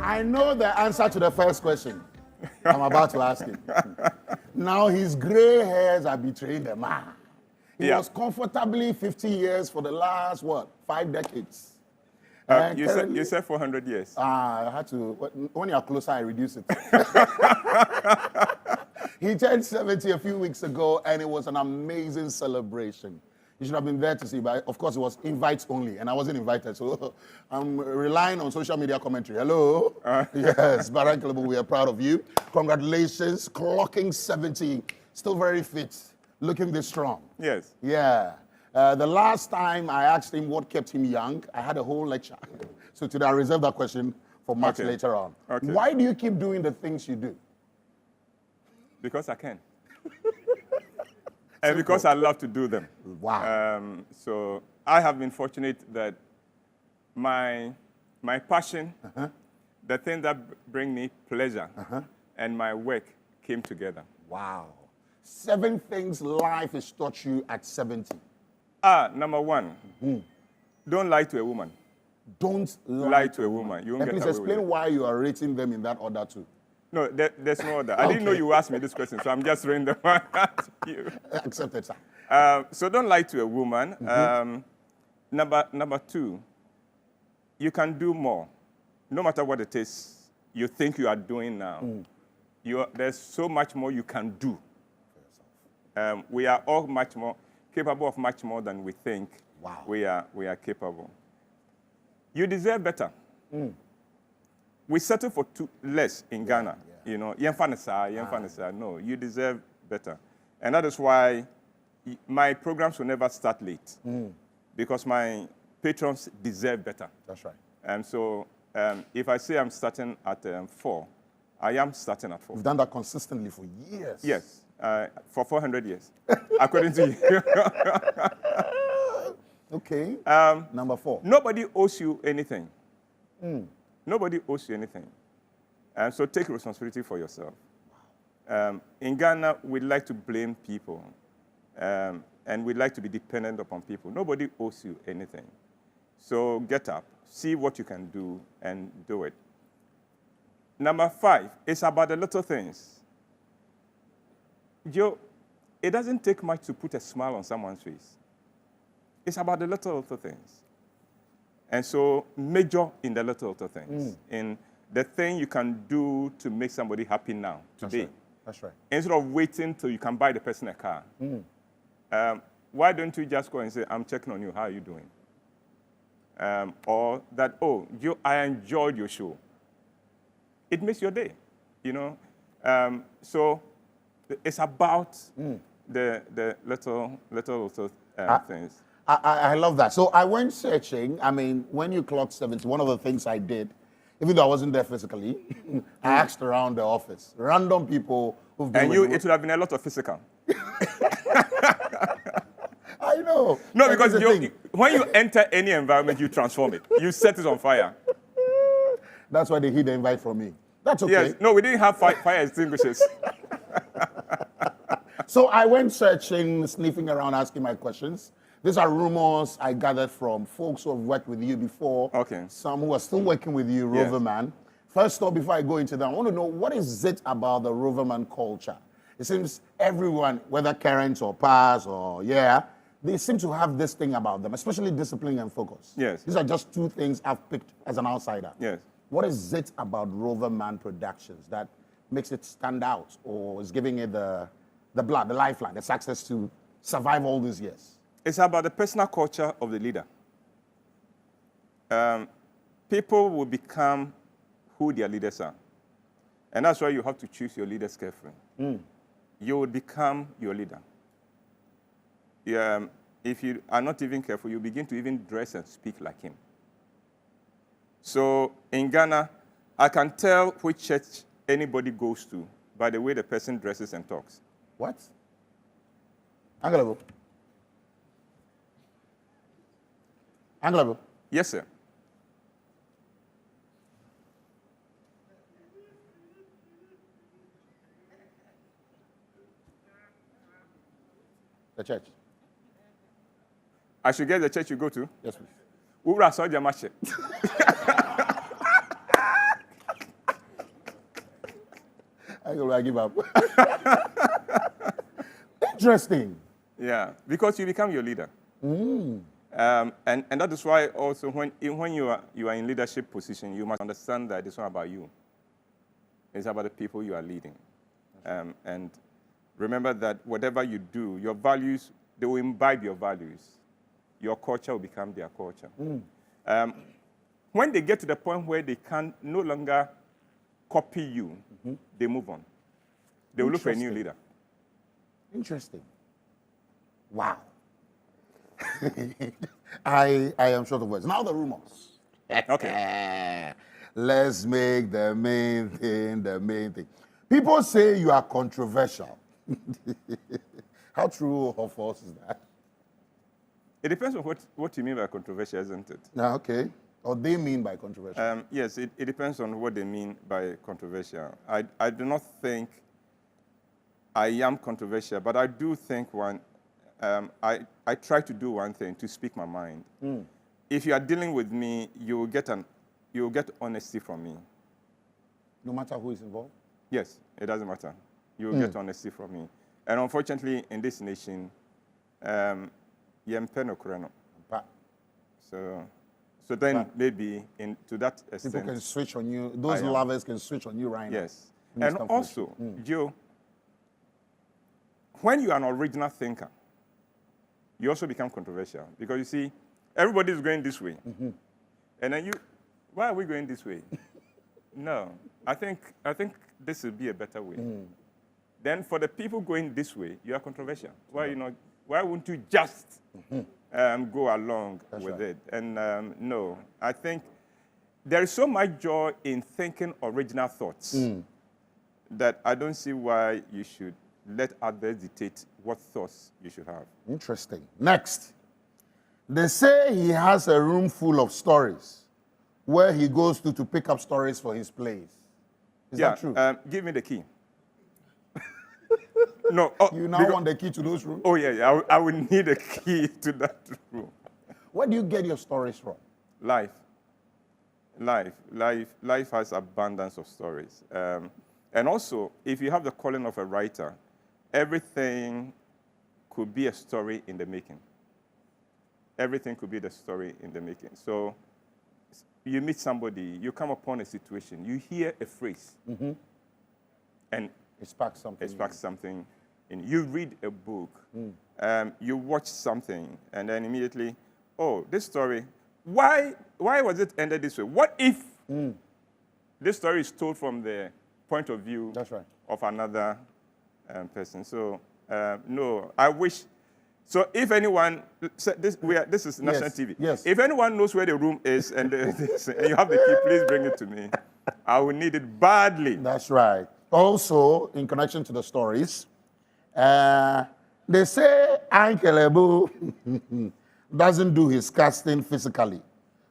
I know the answer to the first question I'm about to ask him. Now his gray hairs are betraying the man. He was comfortably 50 years for the last, 5 decades. You said 400 years. I had to, when you're closer, I reduce it. He turned 70 a few weeks ago, and it was an amazing celebration. You should have been there to see, but of course it was invites only, and I wasn't invited, so I'm relying on social media commentary. Hello? Yes, Baran Kelebu, we are proud of you. Congratulations, clocking 70, still very fit, looking this strong. Yes. Yeah. The last time I asked him what kept him young, I had a whole lecture. So today I reserve that question for much later on. Okay. Why do you keep doing the things you do? Because I can. And because I love to do them. Wow. So I have been fortunate that my passion, the thing that bring me pleasure, and my work came together. Wow. 7 things life has taught you at 70. Number 1, don't lie to a woman. Don't Lie to a woman. You won't get please away with explain it. why you are rating them in that order too. No, there's no other. I didn't know you asked me this question, so I'm just reading the one to you. Accepted, sir. So don't lie to a woman. Number 2, you can do more. No matter what it is you think you are doing now, there's so much more you can do. We are all much more capable of much more than we think. Wow. We are capable. You deserve better. We settle for less in Ghana. You know, no, you deserve better. And that is why my programs will never start late. Because my patrons deserve better. That's right. And so if I say I'm starting at 4, I am starting at 4. You've done that consistently for years. Yes, for 400 years, according to you. Okay. Number 4. Nobody owes you anything. Nobody owes you anything. And so take responsibility for yourself. In Ghana, we like to blame people. And we like to be dependent upon people. Nobody owes you anything. So get up, see what you can do, and do it. Number 5, it's about the little things. Joe, it doesn't take much to put a smile on someone's face. It's about the little things. And so major in the little things. In the thing you can do to make somebody happy now, today. That's right. Instead of waiting till you can buy the person a car. Why don't you just go and say, I'm checking on you, how are you doing? Or that, oh, I enjoyed your show. It makes your day, you know? So it's about the little things. I love that. So I went searching. I mean, when you clocked 70, one of the things I did, even though I wasn't there physically, I asked around the office, random people who've been And it would have been a lot of physical. I know. No, because when you enter any environment, you transform it. You set it on fire. That's why they hid the invite from me. That's okay. Yes. No, we didn't have fire extinguishers. So I went searching, sniffing around, asking my questions. These are rumors I gathered from folks who have worked with you before. Okay. Some who are still working with you, Roverman. First off, before I go into that, I want to know, what is it about the Roverman culture? It seems everyone, whether current or past or they seem to have this thing about them, especially discipline and focus. Yes. These are just 2 things I've picked as an outsider. Yes. What is it about Roverman Productions that makes it stand out or is giving it the blood, the lifeline, the success to survive all these years? It's about the personal culture of the leader. People will become who their leaders are. And that's why you have to choose your leaders carefully. You will become your leader. If you are not even careful, you begin to even dress and speak like him. So in Ghana, I can tell which church anybody goes to by the way the person dresses and talks. What? Angelo. Angelo. Yes, sir. The church. I should get the church you go to. Yes, please. Ura Soja Mache. I give up. Interesting. Yeah, because you become your leader. And that is why also when you are in leadership position, you must understand that it's not about you. It's about the people you are leading. And remember that whatever you do, your values, they will imbibe your values. Your culture will become their culture. When they get to the point where they can no longer copy you, they move on. They will look for a new leader. Interesting. Wow. I am short of words. Now the rumors. Okay. Let's make the main thing the main thing. People say you are controversial. How true or false is that? It depends on what you mean by controversial, isn't it? Okay. Or they mean by controversial. Yes, it depends on what they mean by controversial. I do not think I am controversial, but I do think I try to do one thing, to speak my mind. If you are dealing with me, you will get honesty from me. No matter who is involved? Yes, it doesn't matter. You will get honesty from me. And unfortunately, in this nation, so then maybe to that extent, people can switch on you. Those lovers can switch on you right now. Yes. And also, Joe, when you are an original thinker, you also become controversial. Because you see, everybody is going this way. And then why are we going this way? No, I think this would be a better way. Then for the people going this way, you are controversial. Why wouldn't you just go along with it? And no, I think there is so much joy in thinking original thoughts that I don't see why you should let others dictate what thoughts you should have. Interesting. Next. They say he has a room full of stories where he goes to pick up stories for his plays. Is that true? Give me the key. No. You now want the key to those rooms? Oh, yeah. I would need a key to that room. Where do you get your stories from? Life has abundance of stories. And also, if you have the calling of a writer, everything could be a story in the making. Everything could be the story in the making. So you meet somebody, you come upon a situation, you hear a phrase, and it sparks something. It sparks something. And you read a book, you watch something, and then immediately, oh, this story, why was it ended this way? What if this story is told from the point of view of another person? So, no, I wish. So if anyone, this is national TV. Yes. If anyone knows where the room is and you have the key, please bring it to me. I will need it badly. That's right. Also, in connection to the stories, they say Uncle Ebu doesn't do his casting physically,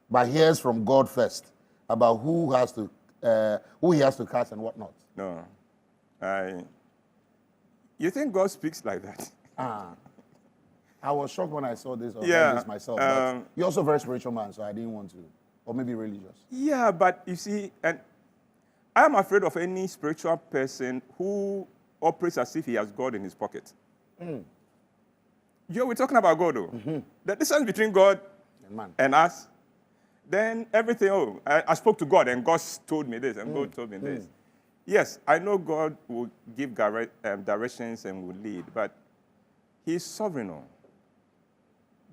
but hears from God first about who he has to cast and whatnot. No. You think God speaks like that? I was shocked when I saw this or heard this myself. But you're also a very spiritual man, so I didn't want to. Or maybe religious. Yeah, but you see, and I am afraid of any spiritual person who operates as if he has God in his pocket. We're talking about God, though. The distance between God and us, then everything, I spoke to God, and God told me this, and God told me this. Yes, I know God will give directions and will lead, but he's sovereign.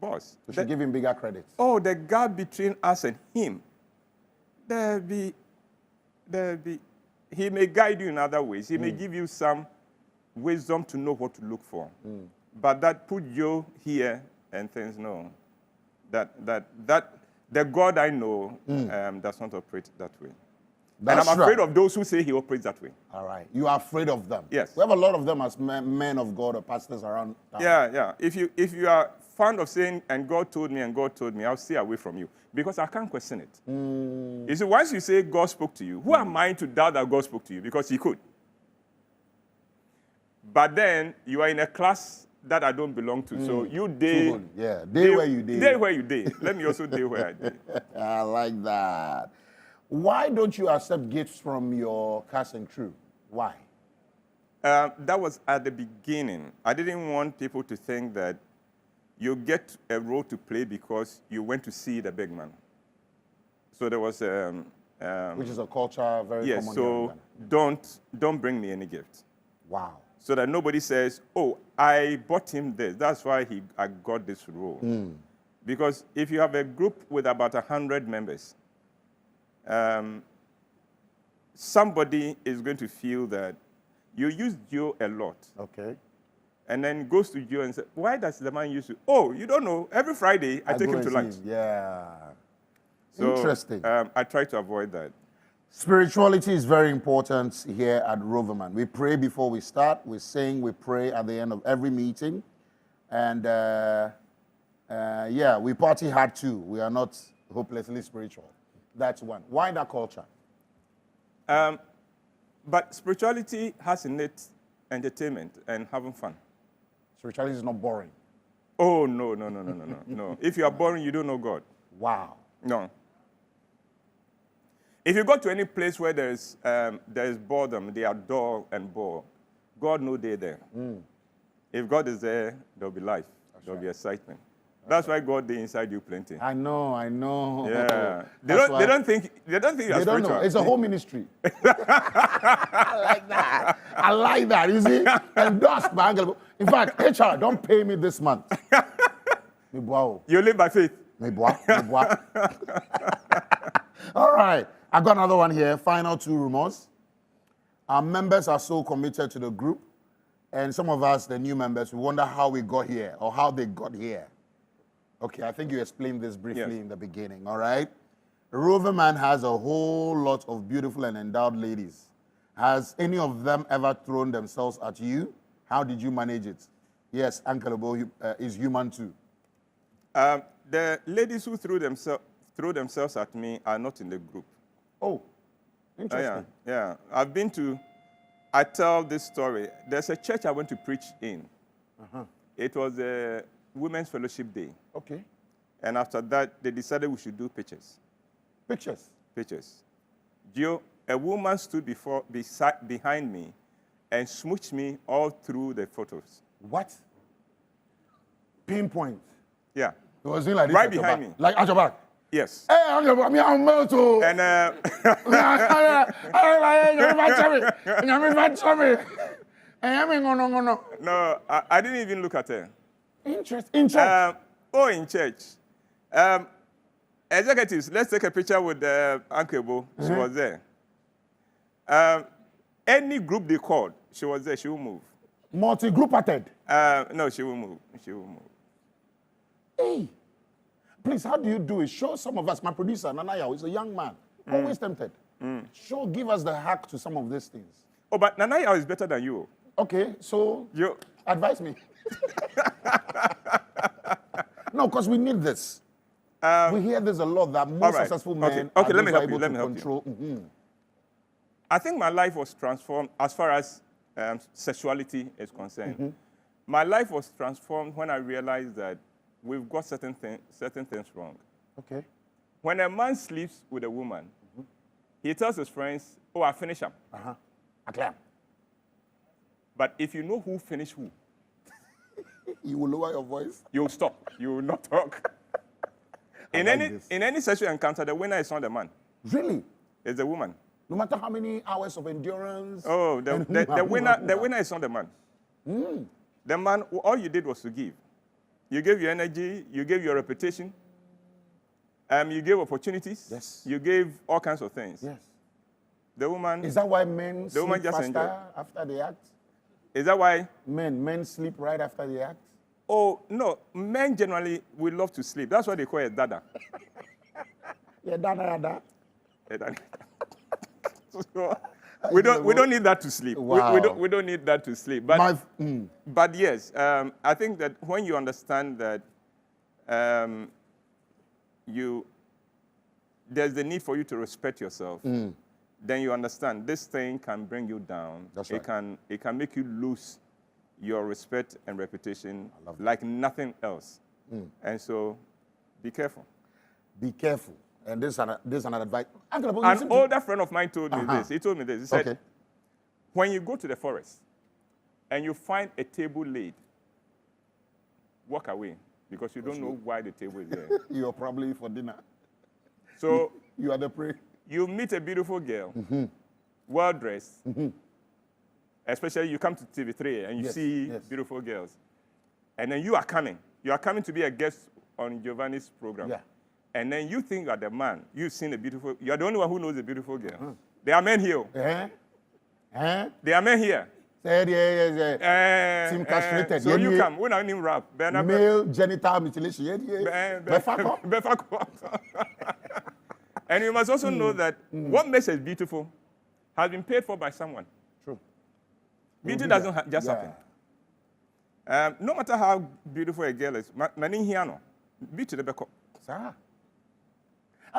Boss. We should give him bigger credit. Oh, the gap between us and him. He may guide you in other ways. He may give you some wisdom to know what to look for. But that put you here and things, no. That the God I know does not operate that way. That's and I'm afraid of those who say he operates that way. All right. You are afraid of them. Yes. We have a lot of them as men of God or pastors around town. Yeah. If you are fond of saying, and God told me, I'll stay away from you. Because I can't question it. You see, once you say God spoke to you, who am I to doubt that God spoke to you? Because he could. But then you are in a class that I don't belong to. So you day. Yeah, day where you day. Day where you day. Let me also day where I day. I like that. Why don't you accept gifts from your cast and crew? Why? That was at the beginning. I didn't want people to think that you get a role to play because you went to see the big man. So there was Which is a culture very yes. common here in So Ghana. don't bring me any gift. Wow. So that nobody says, "Oh, I bought him this. That's why I got this role." Because if you have a group with about 100 members, somebody is going to feel that you use Joe a lot. Okay. And then goes to Joe and says, "Why does the man use you?" "Oh, you don't know. Every Friday, I take go him to and lunch." see him. Yeah. So, Interesting. I try to avoid that. Spirituality is very important here at Roverman. We pray before we start. We sing, we pray at the end of every meeting. And yeah, we party hard too. We are not hopelessly spiritual. That's one. Why that culture? But spirituality has in it entertainment and having fun. Spirituality is not boring. Oh, no. No. If you are boring, you don't know God. Wow. No. If you go to any place where there is boredom, they are dull and bored. God knows they're there. If God is there, there'll be life. There'll be excitement. That's why God is inside you plenty. I know. Yeah. They don't think you are They don't spiritual. know. It's a whole ministry. I like that. You see? Endorsed by Uncle. In fact, HR, don't pay me this month. You live by faith. All right. I got another one here. Final two rumors. Our members are so committed to the group. And some of us, the new members, we wonder how we got here or how they got here. Okay, I think you explained this briefly in the beginning, all right? Roverman has a whole lot of beautiful and endowed ladies. Has any of them ever thrown themselves at you? How did you manage it? Yes, Uncle Obo is human too. The ladies who threw themselves at me are not in the group. Oh, interesting. Yeah. I tell this story. There's a church I went to preach in. It was a Women's Fellowship Day. Okay. And after that, they decided we should do pictures. Pictures. Joe, a woman stood behind me and smooched me all through the photos. What? Pinpoint. Yeah. It was like this right behind me. Like at your back. Yes. Hey, Uncle, I'm Melto. And no, I didn't even look at her. Interesting. In church. In church. Executives, let's take a picture with Uncle Bo. She was there. Any group they called, she was there. She will move. Multi-group attend. No, she will move. Hey, please, how do you do it? Show some of us. My producer, Nanaya, is a young man. Always tempted. Give us the hack to some of these things. Oh, but Nanaya is better than you. Okay, so advise me. No, because we need this. We hear this a lot, that more successful men okay, let me help you. I think my life was transformed as far as sexuality is concerned. My life was transformed when I realized that we've got certain things wrong. Okay. When a man sleeps with a woman, he tells his friends, "Oh, I finish him." I clap. But if you know who finished who, you will lower your voice. You'll stop. You will not talk. In any sexual encounter, the winner is not the man. Really? It's the woman. No matter how many hours of endurance. Oh, the winner is not the man. The man, all you did was to give. You gave your energy, you gave your reputation, you gave opportunities. Yes. You gave all kinds of things. Yes. The woman. Is that why men sleep just faster after the act? Is that why? Men sleep right after the act? Oh, no. Men generally will love to sleep. That's why they call it dada. Yeah, dada. So, we don't need that to sleep. Wow. We don't need that to sleep. But yes, I think that when you understand that there's the need for you to respect yourself, then you understand this thing can bring you down. That's right. It can make you lose your respect and reputation like nothing else. And so, be careful. Be careful. And this is an advice. An older friend of mine told me this. He told me this. He said, when you go to the forest and you find a table laid, walk away because you don't know why the table is there. You're probably for dinner. So you are the prey. you meet a beautiful girl, well-dressed, especially you come to TV3 and you see beautiful girls. And then you are coming. You are coming to be a guest on Giovanni's program. Yeah. And then you think you are the man. You've seen a beautiful, you are the only one who knows a beautiful girl. There are men here. There are men here. Team castrated. So you come. We're not even rap. Male genital mutilation. And you must also know that what makes us beautiful has been paid for by someone. True. Beauty doesn't just happen. No matter how beautiful a girl is, many here no. Beauty the beko. Sir.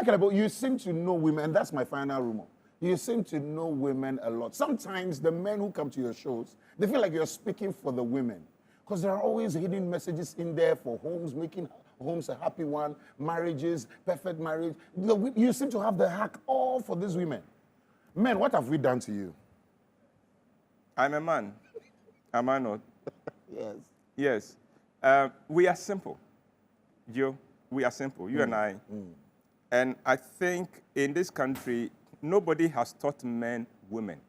Okay, but you seem to know women, and that's my final rumor. You seem to know women a lot. Sometimes the men who come to your shows, they feel like you're speaking for the women. Because there are always hidden messages in there for homes, making homes a happy one, marriages, perfect marriage. You seem to have the hack all for these women. Men, what have we done to you? I'm a man. Am I not? Yes. Yes. We are simple. Joe, we are simple. You and I. And I think in this country, nobody has taught men women.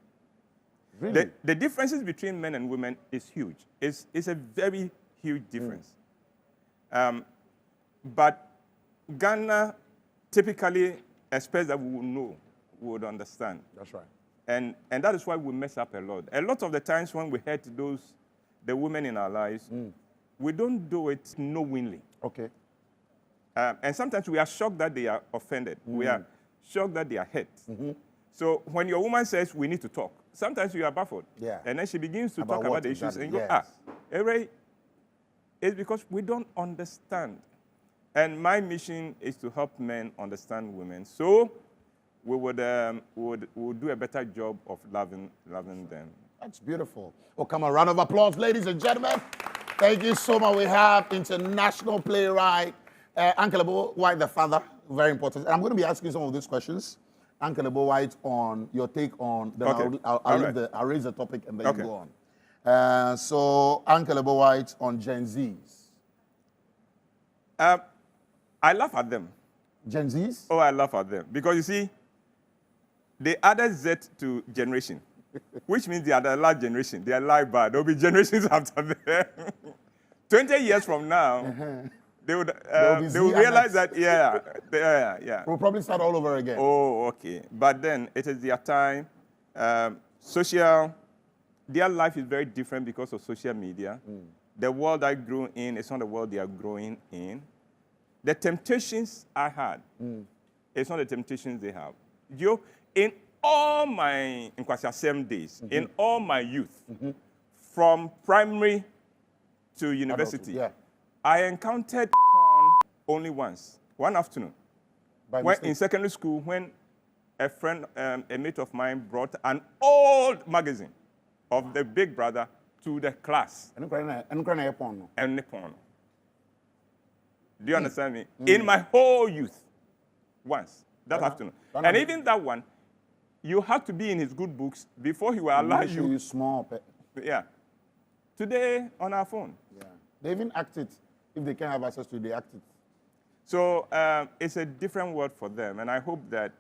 Really? The differences between men and women is huge. It's a very huge difference. But Ghana typically expects that we will know, we would understand. That's right. And that is why we mess up a lot. A lot of the times when we hurt the women in our lives, we don't do it knowingly. Okay. And sometimes we are shocked that they are offended. We are shocked that they are hurt. So when your woman says, we need to talk, sometimes you are baffled. Yeah. And then she begins to talk about the issues. Exactly? And you go, Ray, it's because we don't understand. And my mission is to help men understand women. So we would do a better job of loving them. That's beautiful. Oh, come on, round of applause, ladies and gentlemen. Thank you so much. We have international playwright, Uncle Whyte, the father, very important. And I'm going to be asking some of these questions. Uncle Whyte, on your take on, then Okay. I'll raise the topic and then you go on. So, Uncle Whyte on Gen Zs. I laugh at them. Gen Zs? Oh, I laugh at them. Because you see, they added Z to generation, which means they are the last generation. They are live bad. There will be generations after them. 20 years from now, they would realize that, yeah. We'll probably start all over again. Oh, okay. But then it is their time. Their life is very different because of social media. The world I grew in is not the world they are growing in. The temptations I had, it's not the temptations they have. In all my same days, in all my youth, from primary to university, I encountered porn only once, one afternoon. In secondary school, when a friend, a mate of mine, brought an old magazine of the Big Brother to the class. And porn. Do you understand me? In my whole youth, once, that afternoon. And even that one, you had to be in his good books before he will allow you. Small. Yeah. Today, on our phone. Yeah. They even act it. If they can't have access to it, they act it. So it's a different world for them. And I hope that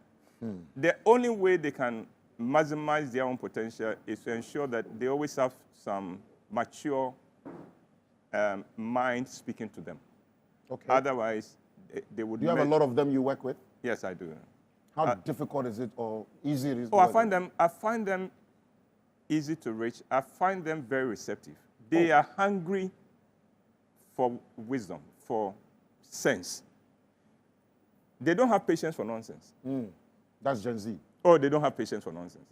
the only way they can maximize their own potential is to ensure that they always have some mature mind speaking to them. Okay. Otherwise, they would. Do you have a lot of them you work with? Yes, I do. How difficult is it or easy it is? Oh, I find them easy to reach. I find them very receptive. They are hungry for wisdom, for sense. They don't have patience for nonsense. That's Gen Z. Oh, they don't have patience for nonsense.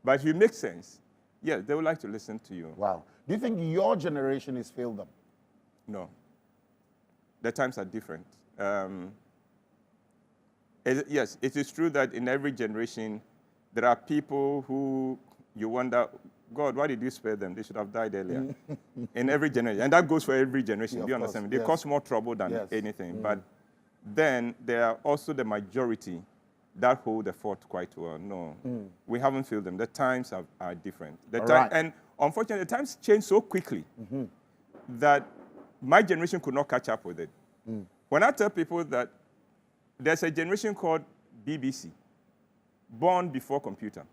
But if you make sense, yes, they would like to listen to you. Wow. Do you think your generation has failed them? No. The times are different. Yes, it is true that in every generation, there are people who you wonder, God, why did you spare them? They should have died earlier. In every generation. And that goes for every generation. Do you understand me? They cause more trouble than anything. But then there are also the majority that hold the fort quite well. No, we haven't filled them. The times are different. And unfortunately, the times change so quickly that my generation could not catch up with it. When I tell people that there's a generation called BBC, born before computer.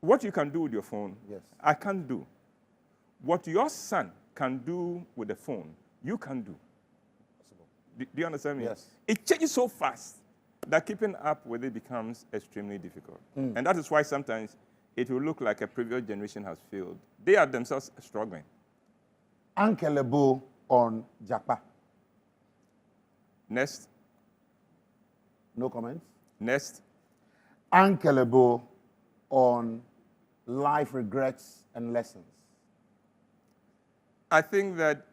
What you can do with your phone, I can't do. What your son can do with the phone, you can do. Do you understand me? Yes. It changes so fast that keeping up with it becomes extremely difficult. And that is why sometimes it will look like a previous generation has failed. They are themselves struggling. Ankelebo on Japa. Next. No comments? Next. Ankelebo on life regrets and lessons. I think that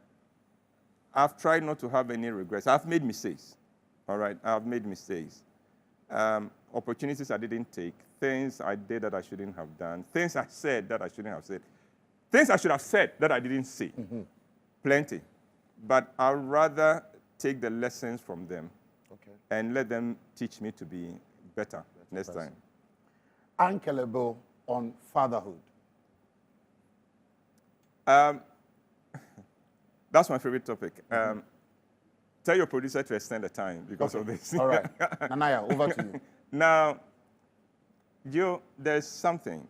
I've tried not to have any regrets. I've made mistakes, all right? I've made mistakes. Opportunities I didn't take, things I did that I shouldn't have done, things I said that I shouldn't have said, things I should have said that I didn't say. Plenty. But I'd rather take the lessons from them and let them teach me to be better next time. Ankelebo on fatherhood. That's my favorite topic. Tell your producer to extend the time because of this. All right. Nanaya, over to you. Now, Joe, there's something.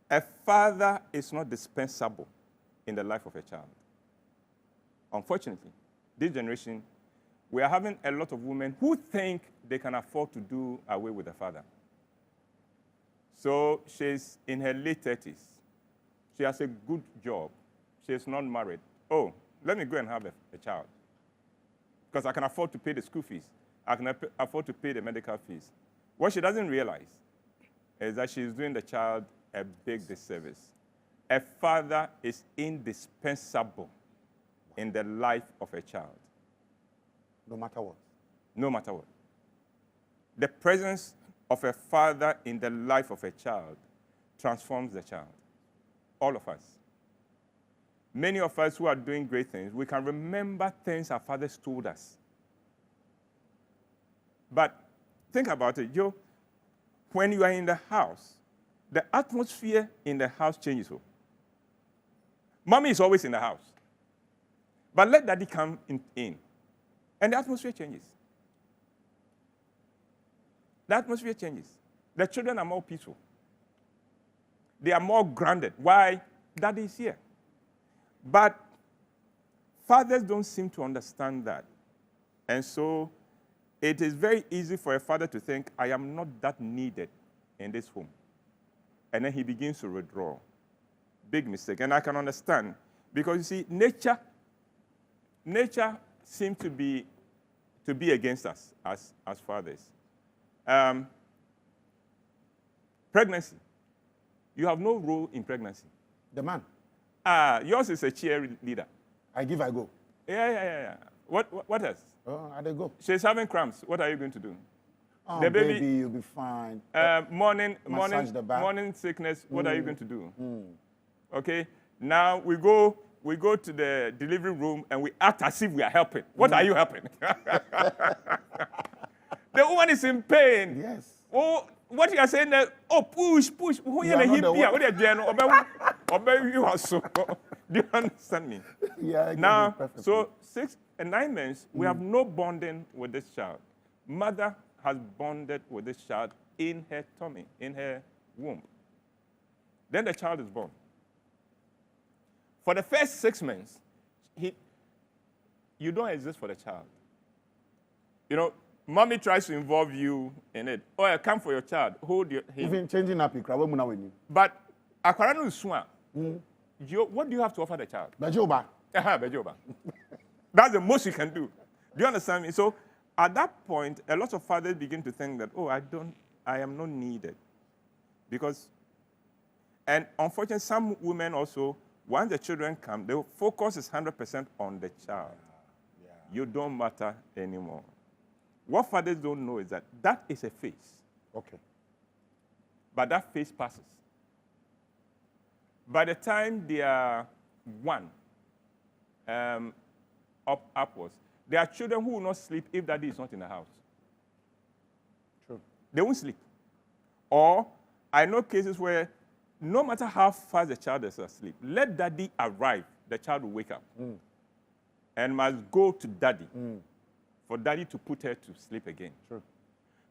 A father is not dispensable in the life of a child. Unfortunately, this generation, we are having a lot of women who think they can afford to do away with a father. So she's in her late 30s. She has a good job. She's not married. Oh, let me go and have a child. Because I can afford to pay the school fees. I can afford to pay the medical fees. What she doesn't realize is that she's doing the child a big disservice. A father is indispensable in the life of a child. No matter what. No matter what. The presence of a father in the life of a child transforms the child. All of us. Many of us who are doing great things, we can remember things our fathers told us. But think about it, Joe. When you are in the house, the atmosphere in the house changes. Mommy is always in the house. But let daddy come in. And the atmosphere changes. The atmosphere changes. The children are more peaceful. They are more grounded. Why? Daddy is here. But fathers don't seem to understand that. And so it is very easy for a father to think, I am not that needed in this home. And then he begins to withdraw. Big mistake. And I can understand. Because you see, nature seems to be against us as fathers. Pregnancy. You have no role in pregnancy. The man. Yours is a cheerleader. I give, I go. Yeah. What else? Oh, I go. She's having cramps. What are you going to do? Oh, the baby, you'll be fine. Morning sickness. What are you going to do? Okay. Now we go to the delivery room and we act as if we are helping. What are you helping? The woman is in pain. Yes. Oh, what you are saying that, push. Who you are Do you understand me? Yeah. Now, so 6 and 9 months, we have no bonding with this child. Mother has bonded with this child in her tummy, in her womb. Then the child is born. For the first 6 months, you don't exist for the child. You know, mommy tries to involve you in it. Oh, I come for your child. Hold him. Even changing up, But Akwarano is swan. What do you have to offer the child? Bejoba. Bejoba. That's the most you can do. Do you understand me? So at that point, a lot of fathers begin to think that, oh, I am not needed. And unfortunately, some women also, once the children come, the focus is 100% on the child. Yeah. You don't matter anymore. What fathers don't know is that is a phase. Okay. But that phase passes. By the time they are 1, upwards, There are children who will not sleep if daddy is not in the house. True. They won't sleep. Or I know cases where no matter how fast the child is asleep, let daddy arrive, the child will wake up and must go to daddy for daddy to put her to sleep again. True.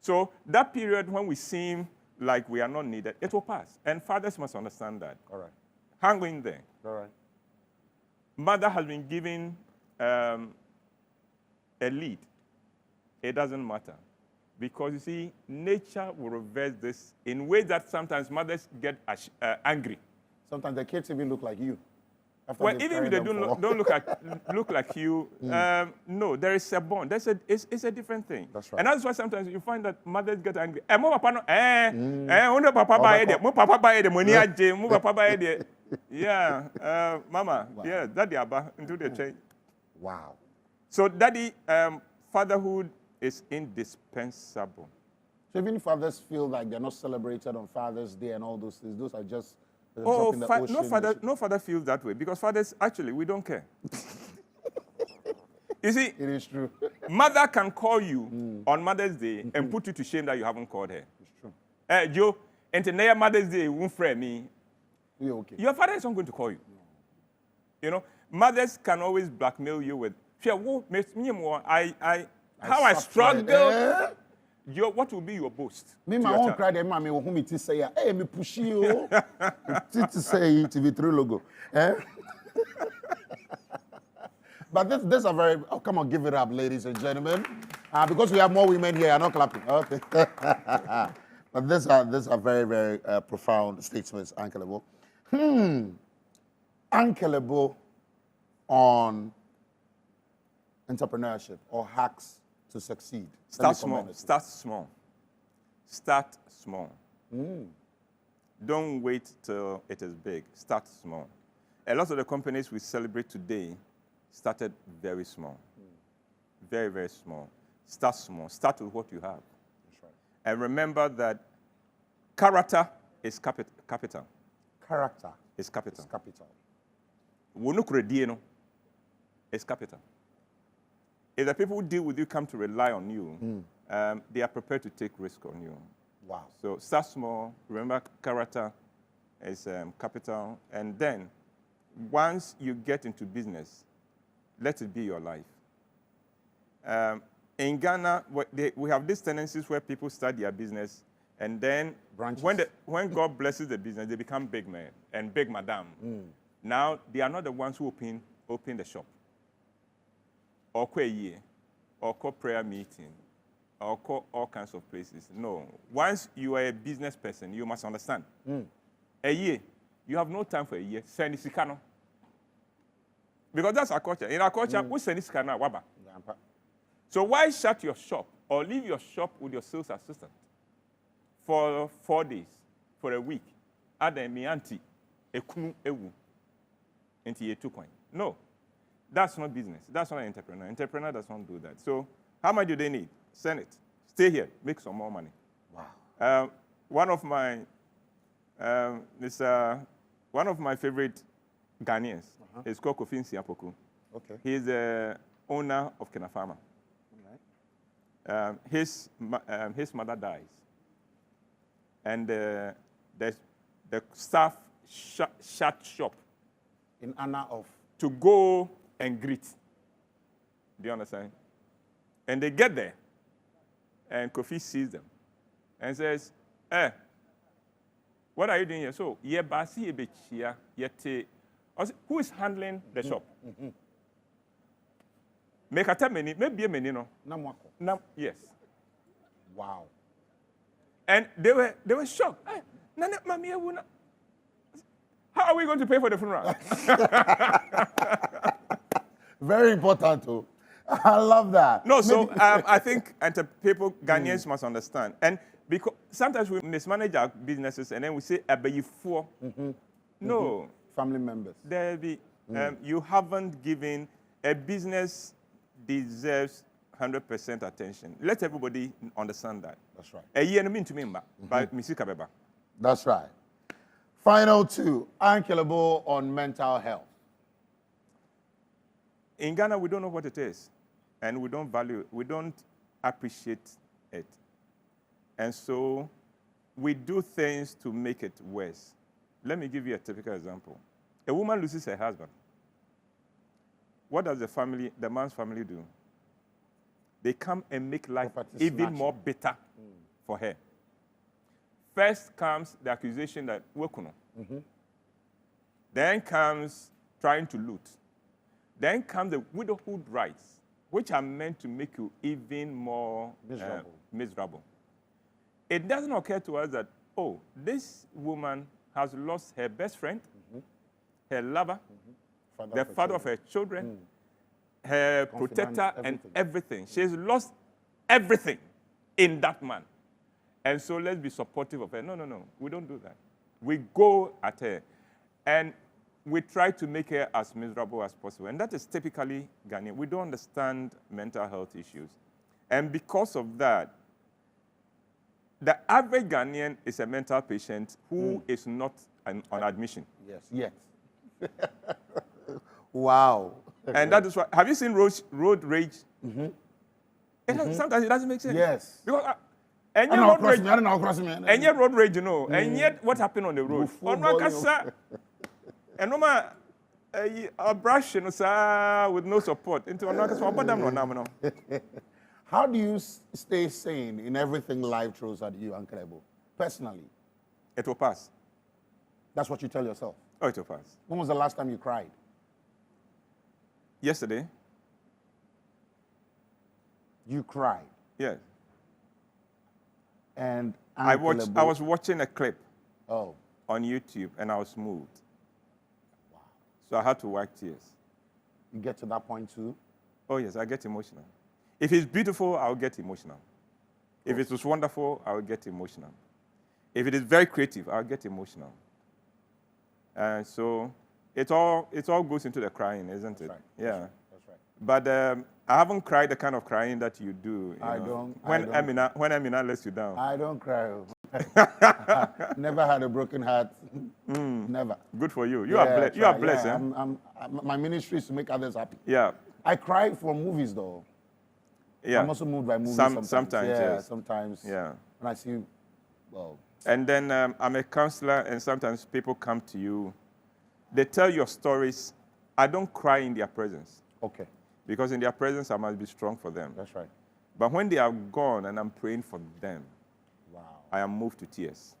So that period when we seem like we are not needed, it will pass. And fathers must understand that. All right. Hang in there. All right. Mother has been given a lead. It doesn't matter. Because, you see, nature will reverse this in ways that sometimes mothers get angry. Sometimes the kids even look like you. Well, even if they don't look like you, no, there is a bond. It's a different thing. That's right. And that's why sometimes you find that mothers get angry. Yeah, mama, wow. Yeah, daddy abba into the change. Wow. So daddy, fatherhood is indispensable. So even fathers feel like they're not celebrated on Father's Day and all those things, those are just a Oh, drop in the ocean. no father feels that way because fathers, actually, we don't care. You see, It is true. mother can call you on Mother's Day and put you to shame that you haven't called her. It's true. Joe, and today Mother's Day won't frame me. You're okay. Your father is not going to call you. You know, mothers can always blackmail you with, how I struggle. What will be your boast? Me, my own cry, them, me, who me to say, hey, me push you. To say TV3 logo. Eh? But this are very, oh, come on, give it up, ladies and gentlemen. Because we have more women here, I'm not clapping. Okay. But these are very, very profound statements, Uncle Ebo. Uncle Ebo on entrepreneurship or hacks to succeed. Start small. Start small. Start small. Don't wait till it is big. Start small. A lot of the companies we celebrate today started very small. Very, very small. Start small. Start with what you have. That's right. And remember that character is capital. Character Is capital. is capital. Is capital. If the people who deal with you come to rely on you, they are prepared to take risk on you. Wow. So start small. Remember, character is capital. And then, once you get into business, let it be your life. In Ghana, we have these tendencies where people start their business, and then when God blesses the business, they become big men and big madam. Now, they are not the ones who open the shop, or call a year, or call prayer meeting, or call all kinds of places. No. Once you are a business person, you must understand. A year, you have no time for a year. Send it sikano. Because that's our culture. In our culture, we send it sikano waba. So why shut your shop or leave your shop with your sales assistant for 4 days, for a week? Add me auntie, ekunu ewu, into ye 2 coin. No. That's not business. That's not an entrepreneur. Entrepreneur does not do that. So how much do they need? Send it. Stay here. Make some more money. Wow. One of my favorite Ghanaians is called Kofi Nsiapoku. Okay. He's the owner of Kena Pharma. His mother dies, and the staff shut shop In honor of. to go and greet. Do you understand? And they get there, and Kofi sees them and says, what are you doing here? So, who is handling the shop? Make a time, maybe a minute. No, yes. Wow. And they were shocked. How are we going to pay for the funeral? Very important, too. I love that. No, so I think people, Ghanaians must understand. And because sometimes we mismanage our businesses and then we say, for. No. Family members. You haven't given a business deserves 100% attention. Let everybody understand that. That's right. A year mean to me, but Missy Kabeba. That's right. Final two, unkillable on mental health. In Ghana, we don't know what it is. and we don't appreciate it. And so we do things to make it worse. Let me give you a typical example. A woman loses her husband. What does the man's family do? They come and make life even more bitter for her. First comes the accusation that Wekuno. Then comes trying to loot. Then comes the widowhood rights, which are meant to make you even more miserable. It doesn't occur to us that, oh, this woman has lost her best friend, her lover, the father of her children, her protector, and everything. She's lost everything in that man. And so let's be supportive of her. No, we don't do that. We go at her, and we try to make her as miserable as possible. And that is typically Ghanaian. We don't understand mental health issues. And because of that, the average Ghanaian is a mental patient who is not on admission. Yes. Wow. And that is why. Have you seen road rage? Sometimes it doesn't make sense. Yes. Because and yet road rage, you know. And yet what happened on the road? And a brush, you know, with no support. How do you stay sane in everything life throws at you, Uncle Ebo? Personally? It will pass. That's what you tell yourself? Oh, it will pass. When was the last time you cried? Yesterday. You cried? Yes. And I was watching a clip on YouTube, and I was moved. Wow. So I had to wipe tears. You get to that point too? Oh, yes, I get emotional. If it's beautiful, I'll get emotional. If it was wonderful, I'll get emotional. If it is very creative, I'll get emotional. And so it all goes into the crying, isn't it? Right. Yeah. That's right. But I haven't cried the kind of crying that you do. I don't. When Amina lets you down. I don't cry. Never had a broken heart. Never. Good for you. You are blessed. Yeah, Eh? My ministry is to make others happy. Yeah. I cry for movies though. Yeah. I'm also moved by movies sometimes. Yeah, yes. sometimes. Yeah. When I see, well. And then I'm a counselor, and sometimes people come to you. They tell your stories. I don't cry in their presence. Okay. Because in their presence, I must be strong for them. That's right. But when they are gone and I'm praying for them, wow, I am moved to tears.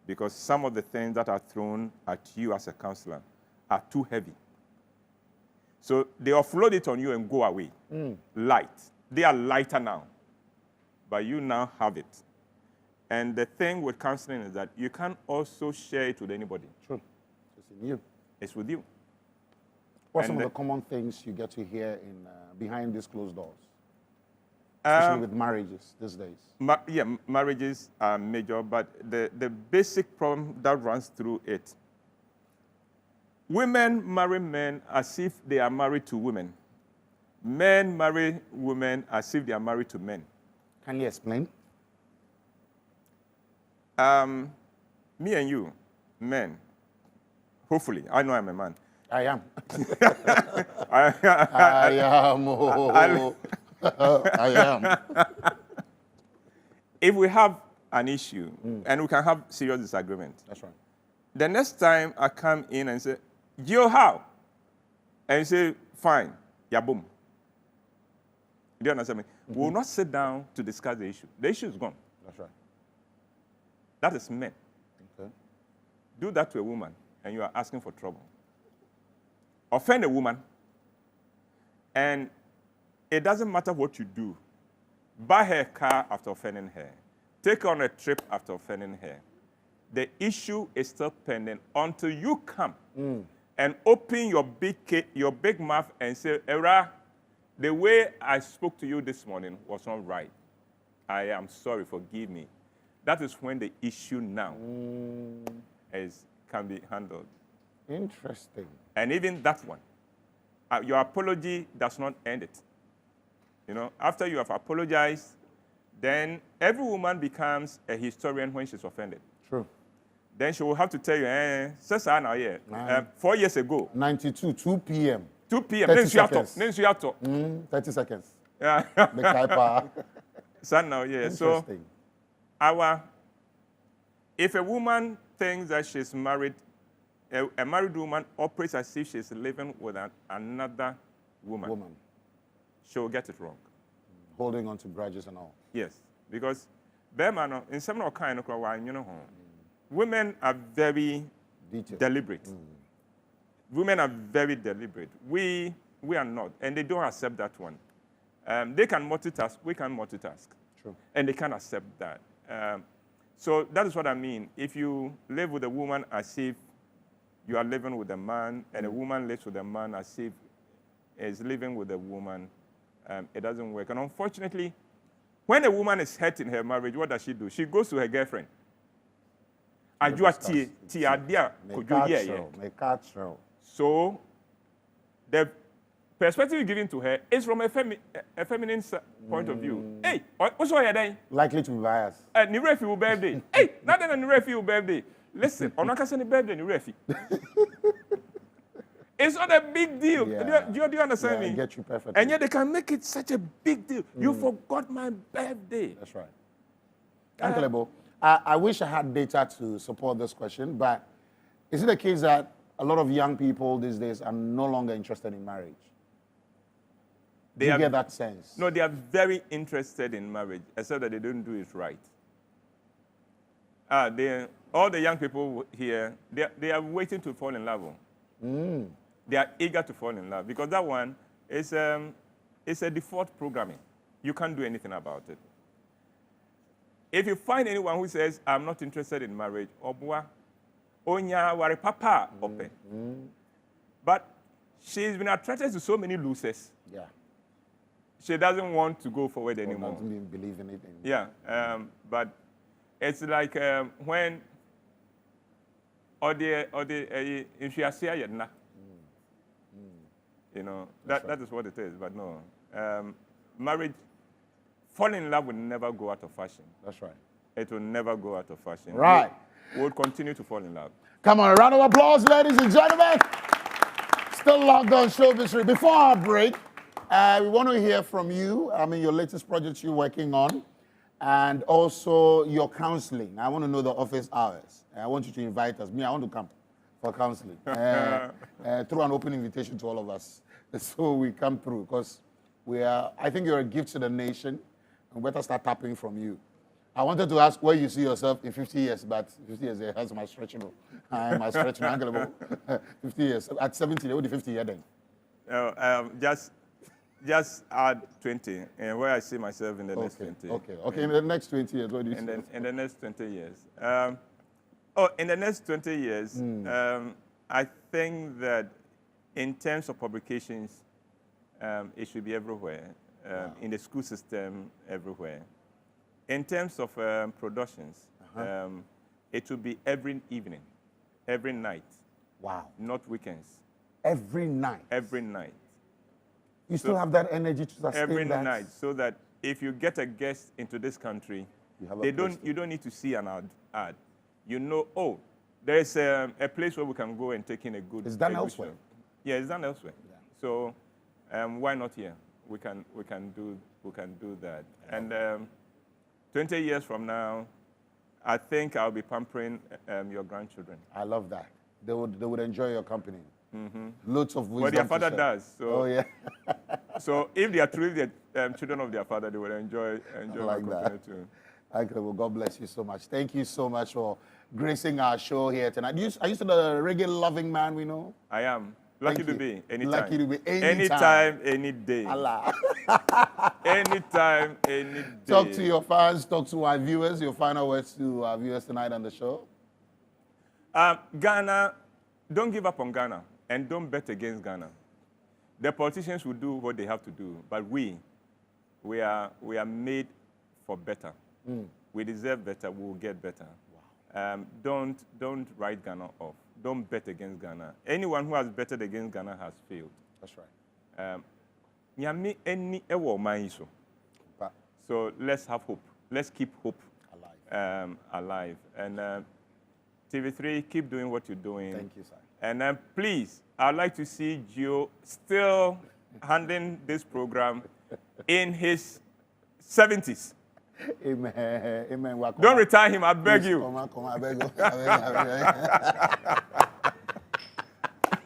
Because some of the things that are thrown at you as a counselor are too heavy. So they offload it on you and go away. Light. They are lighter now. But you now have it. And the thing with counseling is that you can't also share it with anybody. True. It's in you. It's with you. What are some of the common things you get to hear in behind these closed doors? Especially with marriages these days. Marriages are major, but the basic problem that runs through it, women marry men as if they are married to women. Men marry women as if they are married to men. Can you explain? Me and you, men, hopefully, I know I'm a man. I am. I am. I am. If we have an issue, and we can have serious disagreement. That's right. The next time I come in and say, Gio, how? And you say, fine, yeah, boom. Do you understand me? We will not sit down to discuss the issue. The issue is gone. That's right. That is men. Okay. Do that to a woman, and you are asking for trouble. Offend a woman, and it doesn't matter what you do. Buy her a car after offending her. Take her on a trip after offending her. The issue is still pending until you come and open your big mouth and say, Era, the way I spoke to you this morning was not right. I am sorry, forgive me. That is when the issue now can be handled. Interesting. And even that one, your apology does not end it. You know, after you have apologized, then every woman becomes a historian when she's offended. True. Then she will have to tell you, 4 years ago. 92, 2 p.m. 2 p.m. 30 Then seconds. 30 seconds. Yeah. The Kaipa. Son now, yeah. So Interesting. if a woman thinks that she's married, a married woman operates as if she's living with another woman, she'll get it wrong. Holding on to grudges and all. Yes, because in some kind of women are very deliberate. Women are very deliberate. We are not, and they don't accept that one. They can multitask. We can multitask. True. And they can accept that. So that is what I mean. If you live with a woman as if you are living with a man, and a woman lives with a man as if is living with a woman, it doesn't work. And unfortunately, when a woman is hurt in her marriage, what does she do? She goes to her girlfriend. So the perspective given to her is from a feminine point of view. Hey, what's your day? Likely to be biased. Ni refi your birthday. Hey, not then ni refi your birthday. Listen, on not any birthday ni refi. It's not a big deal. Yeah. Do you understand me? I get you perfectly. And yet they can make it such a big deal. You forgot my birthday. That's right. Uncle Ebo, I wish I had data to support this question, but is it the case that a lot of young people these days are no longer interested in marriage? Do you get that sense? No, they are very interested in marriage, except that they don't do it right. All the young people here, they are waiting to fall in love. They are eager to fall in love because that one is a default programming. You can't do anything about it. If you find anyone who says, I'm not interested in marriage, onya wari papa open. But she's been attracted to so many losers. Yeah. She doesn't want to go forward anymore. Doesn't believe in it anymore. Yeah, but it's like when you know, that is what it is. But no, marriage, falling in love will never go out of fashion. That's right. It will never go out of fashion. Right. We will continue to fall in love. Come on, a round of applause, ladies and gentlemen. Still locked on Showbiz. Before our break, we want to hear from you. I mean, your latest project you're working on, and also your counseling. I want to know the office hours. I want you to invite us. I want to come for counseling through an open invitation to all of us, so we come through because I think you're a gift to the nation, and we better start tapping from you. I wanted to ask where you see yourself in 50 years, but 50 years has my stretching. My stretching angle. 50 years. At 70, what do 50 years then? Just add 20, and where I see myself in the next 20. Okay. In the next 20 years, what do you see? In the next 20 years. In the next 20 years, I think that in terms of publications, it should be everywhere. In the school system, everywhere. In terms of productions, it will be every evening, every night. Wow. Not weekends. Every night? Every night. You still have that energy to sustain every that? night, so that if you get a guest into this country, you don't need to see an ad. You know, oh, there is a place where we can go and take in a good. It's done elsewhere. Yeah, it's done elsewhere. Yeah. So why not here? We can do that. And 20 years from now, I think I'll be pampering your grandchildren. I love that. They would enjoy your company. Loads of wisdom. But their father does. So, oh yeah. So if they are truly the children of their father, they will enjoy like my company too. Okay, well, God bless you so much. Thank you so much for gracing our show here tonight. Are you still a reggae-loving man we know? I am. Lucky to be. Anytime. Lucky to be. Anytime, any day. Allah. Anytime, any day. Talk to your fans, talk to our viewers, your final words to our viewers tonight on the show. Ghana, don't give up on Ghana, and don't bet against Ghana. The politicians will do what they have to do, but we are made for better. We deserve better. We will get better. Wow. Don't write Ghana off. Don't bet against Ghana. Anyone who has betted against Ghana has failed. That's right. So let's have hope. Let's keep hope alive. alive. And TV3, keep doing what you're doing. Thank you, sir. And then please, I'd like to see Gio still handling this program in his 70s. Amen. Amen. Welcome. Don't retire him, I beg you. Come on, I beg you.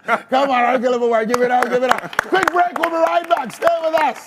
Come on, give it up. Quick break, we'll be right back. Stay with us.